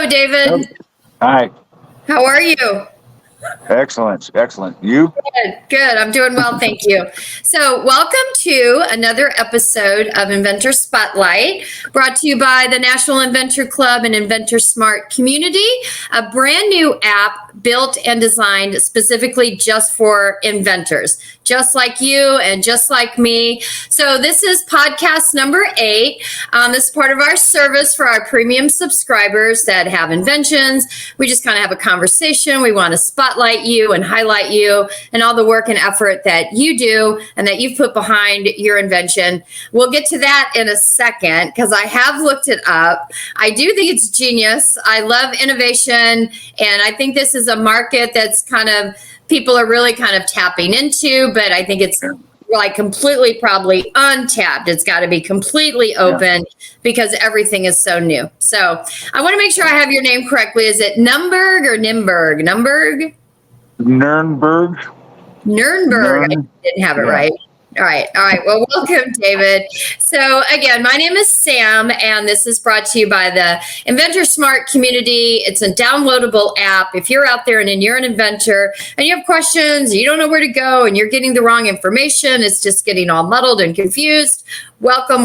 Hello, David. Hi. How are you? Excellent. You? Good. I'm doing well, thank you. So, welcome to another episode of Inventor Spotlight, brought to you by the National Inventor Club and Inventor Smart Community, a brand new app built and designed specifically just for inventors, just like you and just like me. So, this is podcast number 8. This is part of our service for our premium subscribers that have inventions. We just kind of have a conversation. We want to spotlight you and highlight you and all the work and effort that you do and that you've put behind your invention. We'll get to that in a second because I have looked it up. I do think it's genius. I love innovation, and I think this is a market that's people are really kind of tapping into, but I think it's like completely probably untapped. It's got to be completely open because everything is so new. So I want to make sure I have your name correctly. Is it Nurnberg or Nurnberg? Nurnberg? Nurnberg. I didn't have it right. All right. Well, welcome, David. So again, my name is Sam, and this is brought to you by the Inventor Smart Community. It's a downloadable app. If you're out there and you're an inventor and you have questions, you don't know where to go, and you're getting the wrong information, it's just getting all muddled and confused, welcome.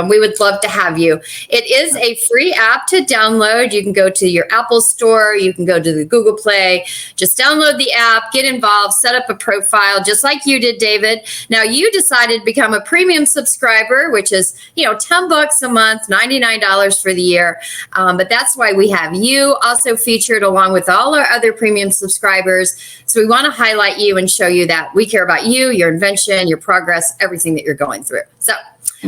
We would love to have you. It is a free app to download. You can go to your Apple Store. You can go to the Google Play. Just download the app, get involved, set up a profile, just like you did, David. Now, you decided to become a premium subscriber, which is, $10 a month, $99 for the year. But that's why we have you also featured along with all our other premium subscribers. So we want to highlight you and show you that we care about you, your invention, your progress, everything that you're going through. So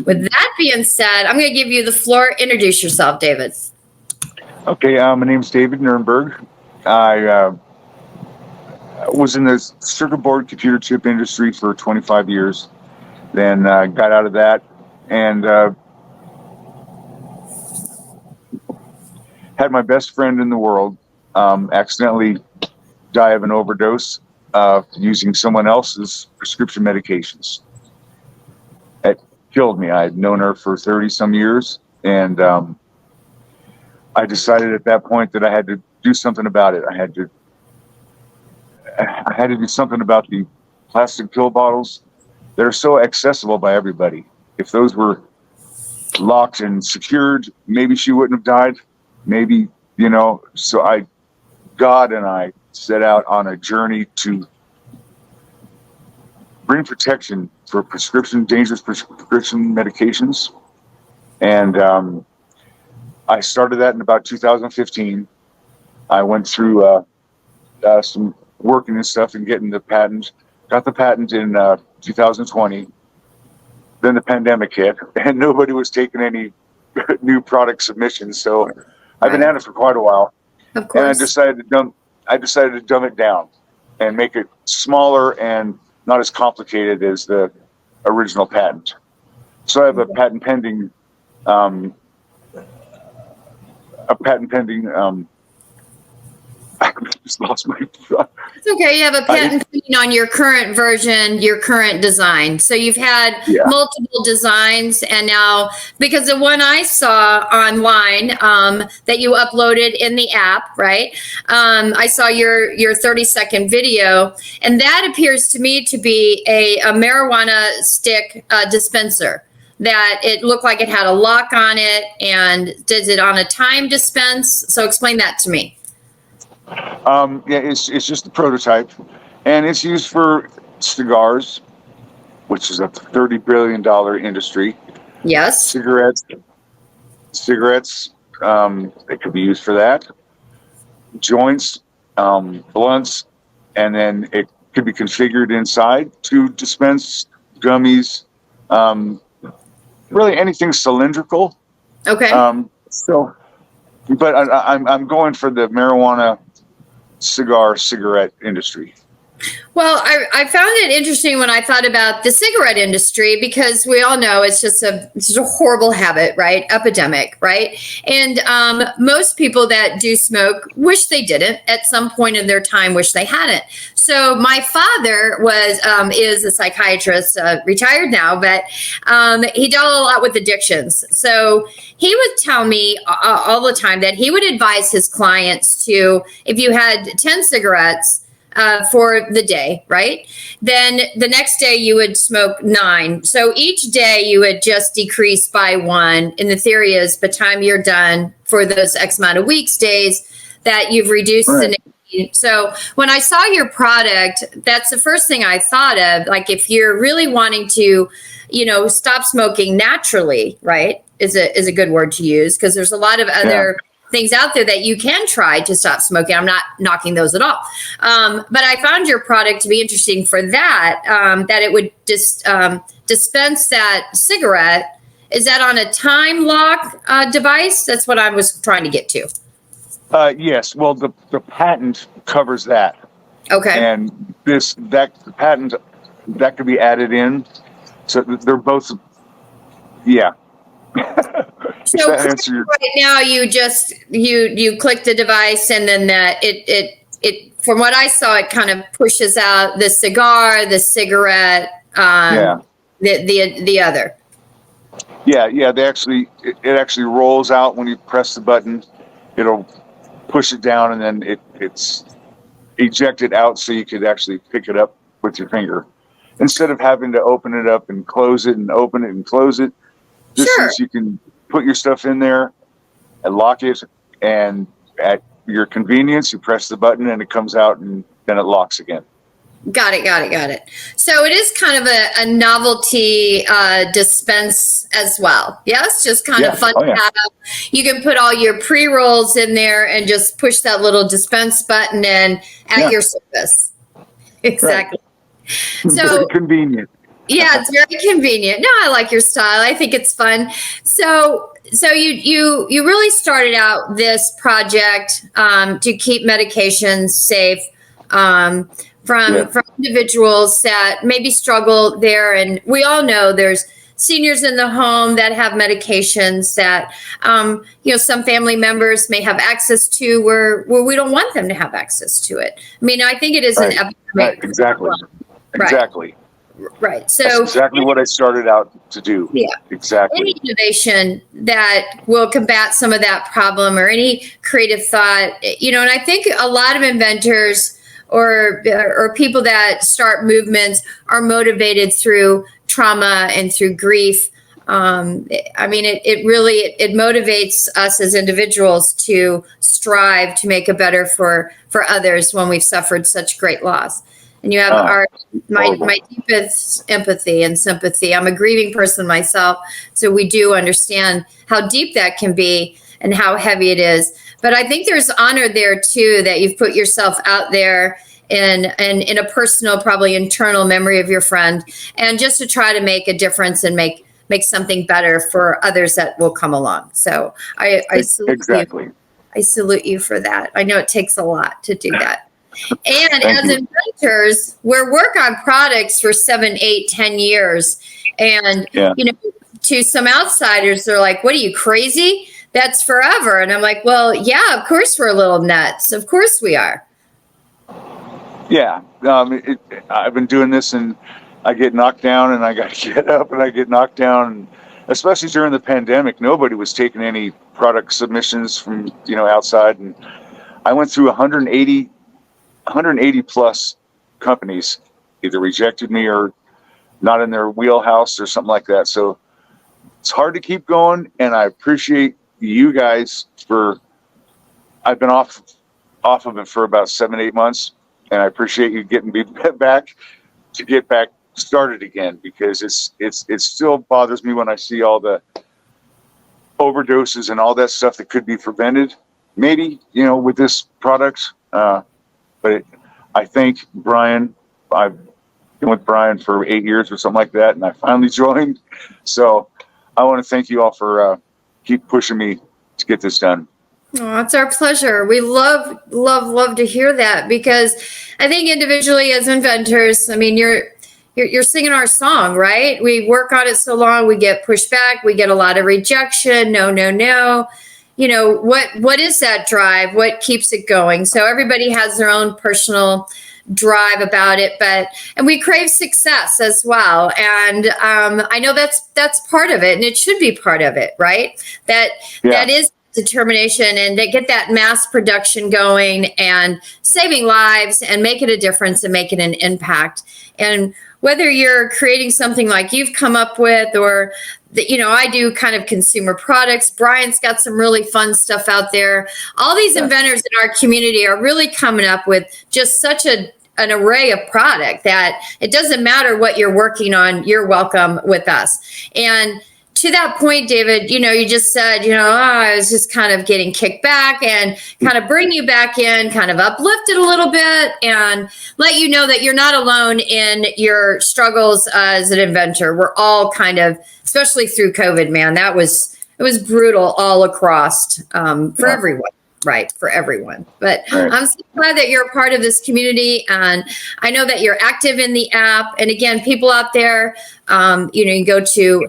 with that being said, I'm going to give you the floor. Introduce yourself, David. Okay, my name's David Nurnberg. I was in the circuit board computer chip industry for 25 years. Then got out of that and had my best friend in the world accidentally die of an overdose using someone else's prescription medications. It killed me. I had known her for 30 some years, and I decided at that point that I had to do something about it. I had to do something about the plastic pill bottles that are so accessible by everybody. If those were locked and secured, maybe she wouldn't have died. Maybe, so God and I set out on a journey to bring protection for dangerous prescription medications. And I started that in about 2015. I went through some working and stuff and getting the patent. Got the patent in 2020. Then the pandemic hit, and nobody was taking any new product submissions. So I've been at it for quite a while. Of course. And I decided to dumb it down and make it smaller and not as complicated as the original patent. So I have a patent pending. I just lost my. It's okay. You have a patent pending on your current version, your current design. So you've had multiple designs, and now because the one I saw online that you uploaded in the app, right? I saw your 30-second video, and that appears to me to be a marijuana stick dispenser. That it looked like it had a lock on it, and does it on a time dispense? So explain that to me. It's just a prototype, and it's used for cigars, which is a $30 billion industry. Yes. Cigarettes, they could be used for that. Joints, blunts, and then it could be configured inside to dispense gummies, really anything cylindrical. Okay. But I'm going for the marijuana cigarette industry. Well, I found it interesting when I thought about the cigarette industry, because we all know it's just a horrible habit, right? Epidemic, right? And most people that do smoke wish they didn't at some point in their time, wish they hadn't. So my father is a psychiatrist, retired now, but he dealt a lot with addictions. So he would tell me all the time that he would advise his clients to, if you had 10 cigarettes, for the day, right? Then the next day you would smoke 9. So each day you would just decrease by 1. And the theory is by the time you're done for those X amount of weeks, days, that you've reduced the nicotine. So when I saw your product, that's the first thing I thought of. Like, if you're really wanting to, stop smoking naturally, right, is a good word to use, because there's a lot of other things out there that you can try to stop smoking. I'm not knocking those at all. But I found your product to be interesting for that, that it would dispense that cigarette. Is that on a time lock device? That's what I was trying to get to. Yes. Well, the patent covers that. Okay. And the patent that could be added in. So they're both, So right now you just you click the device, and then that it from what I saw, it kind of pushes out the cigar, the cigarette, the other. Yeah. It actually rolls out when you press the button. It'll push it down, and then it's ejected out, so you could actually pick it up with your finger instead of having to open it up and close it and open it and close it. This is, you can put your stuff in there and lock it, and at your convenience, you press the button and it comes out, and then it locks again. Got it. So it is kind of a novelty dispense as well. Yes, just kind of fun to have. You can put all your pre-rolls in there and just push that little dispense button in at your service. Exactly. Right. So very convenient. Yeah, it's very convenient. No, I like your style. I think it's fun. So you really started out this project to keep medications safe from individuals that maybe struggle there. And we all know there's seniors in the home that have medications that some family members may have access to where we don't want them to have access to it. I mean, I think it is an epidemic. Right. Exactly. Right. So that's exactly what I started out to do. Yeah. Exactly. Any innovation that will combat some of that problem, or any creative thought, and I think a lot of inventors or people that start movements are motivated through trauma and through grief. It motivates us as individuals to strive to make it better for others when we've suffered such great loss. And you have my deepest empathy and sympathy. I'm a grieving person myself, so we do understand how deep that can be and how heavy it is. But I think there's honor there too, that you've put yourself out there in a personal, probably internal memory of your friend, and just to try to make a difference and make something better for others that will come along. So I salute you. I salute you for that. I know it takes a lot to do that. And as inventors, we're work on products for 7, 8, 10 years. And, to some outsiders, they're like, what are you, crazy? That's forever. And I'm like, well, yeah, of course we're a little nuts. Of course we are. Yeah. I've been doing this, and I get knocked down, and I got to get up, and I get knocked down. And especially during the pandemic, nobody was taking any product submissions from, outside. And I went through 180 plus companies either rejected me or not in their wheelhouse or something like that. So it's hard to keep going. And I appreciate you guys I've been off of it for about 7, 8 months. And I appreciate you getting me back to get back started again, because it still bothers me when I see all the overdoses and all that stuff that could be prevented, maybe, with this product. But I thank Brian. I've been with Brian for 8 years or something like that, and I finally joined. So I want to thank you all for keep pushing me to get this done. Oh, it's our pleasure. We love to hear that, because I think individually as inventors, I mean, you're singing our song, right? We work on it so long, we get pushback, we get a lot of rejection. No. You know, what is that drive? What keeps it going? So everybody has their own personal drive about it, and we crave success as well. And I know that's part of it, and it should be part of it, right? That is determination, and to get that mass production going and saving lives and making a difference and making an impact. And whether you're creating something like you've come up with, or I do kind of consumer products. Brian's got some really fun stuff out there. All these inventors in our community are really coming up with just such an array of product that it doesn't matter what you're working on, you're welcome with us. And to that point, David, you just said, I was just kind of getting kicked back, and kind of bring you back in, kind of uplift it a little bit, and let you know that you're not alone in your struggles as an inventor. We're all kind of, especially through COVID, man, it was brutal all across for everyone. Right, for everyone. But right. I'm so glad that you're a part of this community, and I know that you're active in the app. And again, people out there, you can go to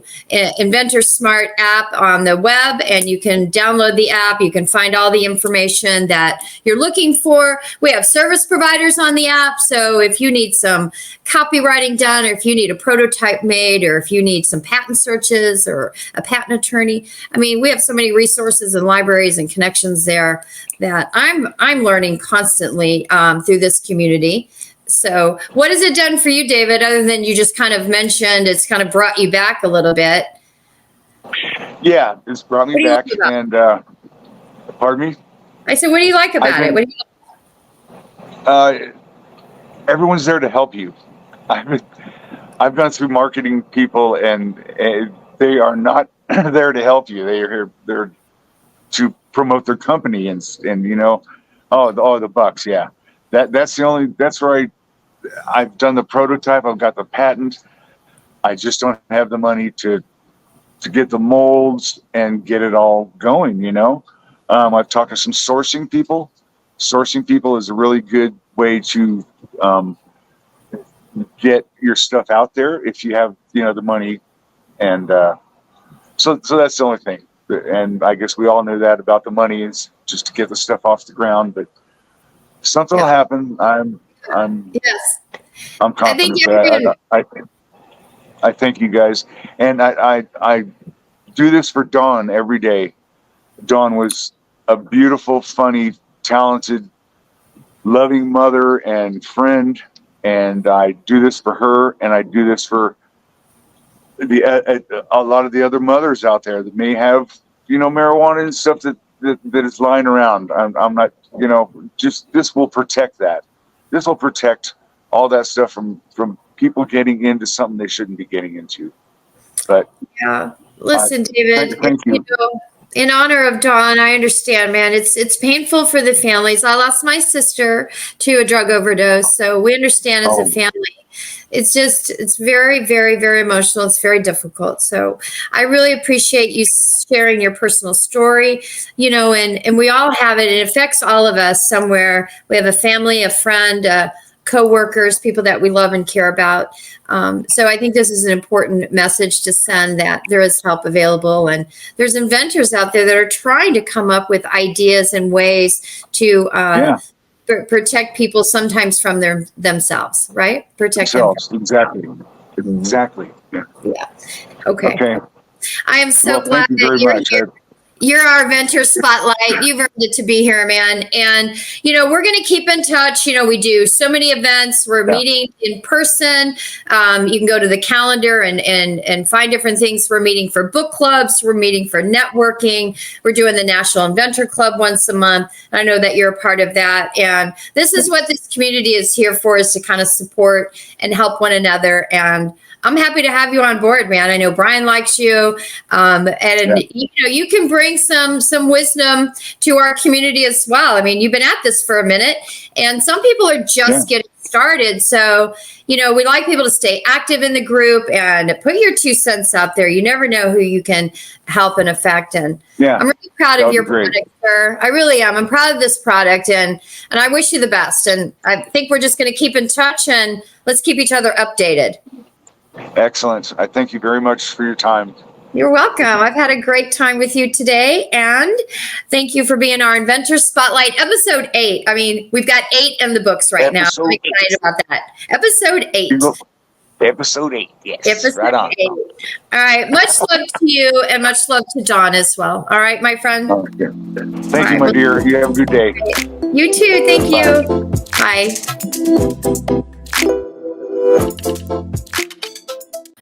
Inventor Smart app on the web, and you can download the app. You can find all the information that you're looking for. We have service providers on the app, so if you need some copywriting done, or if you need a prototype made, or if you need some patent searches or a patent attorney, I mean, we have so many resources and libraries and connections there that I'm learning constantly through this community. So what has it done for you, David, other than you just kind of mentioned it's kind of brought you back a little bit? Yeah, it's brought me back. And pardon me? I said, what do you like about it? What do you everyone's there to help you. I've gone through marketing people, and they are not there to help you. They are there to promote their company, and the bucks. Yeah, that's where I've done the prototype. I've got the patent. I just don't have the money to get the molds and get it all going. I've talked to some sourcing people. Sourcing people is a really good way to get your stuff out there if you have the money, and so that's the only thing. And I guess we all knew that about the money is just to get the stuff off the ground, but something will happen. I'm confident I thank you guys, and I do this for Dawn every day. Dawn was a beautiful, funny, talented, loving mother and friend, and I do this for her, and I do this for a lot of the other mothers out there that may have marijuana and stuff that is lying around. I'm not just this will protect that. This will protect all that stuff from people getting into something they shouldn't be getting into. But listen, David, thank you. In honor of Dawn, I understand, man. It's painful for the families. I lost my sister to a drug overdose, so we understand as a family. It's very, very, very emotional. It's very difficult. So I really appreciate you sharing your personal story, and we all have it. It affects all of us somewhere. We have a family, a friend, co-workers, people that we love and care about. So I think this is an important message to send, that there is help available, and there's inventors out there that are trying to come up with ideas and ways to protect people sometimes from themselves, right? Protect themselves. Exactly. Yeah. Okay. I am so glad that you're here. You're our Inventor Spotlight. You've earned it to be here, man. And, we're going to keep in touch. We do so many events. We're meeting in person. You can go to the calendar and find different things. We're meeting for book clubs. We're meeting for networking. We're doing the National Inventor Club once a month. I know that you're a part of that. And this is what this community is here for, is to kind of support and help one another. And I'm happy to have you on board, man. I know Brian likes you, you can bring some wisdom to our community as well. I mean, you've been at this for a minute, and some people are just getting started. So, we like people to stay active in the group and put your 2 cents out there. You never know who you can help and affect. And I'm really proud of your product, sir. I really am. I'm proud of this product, and I wish you the best. And I think we're just going to keep in touch, and let's keep each other updated. Excellent. I thank you very much for your time. You're welcome. I've had a great time with you today, and thank you for being our Inventor Spotlight, episode 8. I mean, we've got 8 in the books right now. I'm excited about that. Episode 8. Episode 8, yes. Episode right on. 8. All right. Much love to you, and much love to Dawn as well. All right, my friend. Okay. Thank you, my dear. You have a good day. You too. Thank you. Bye.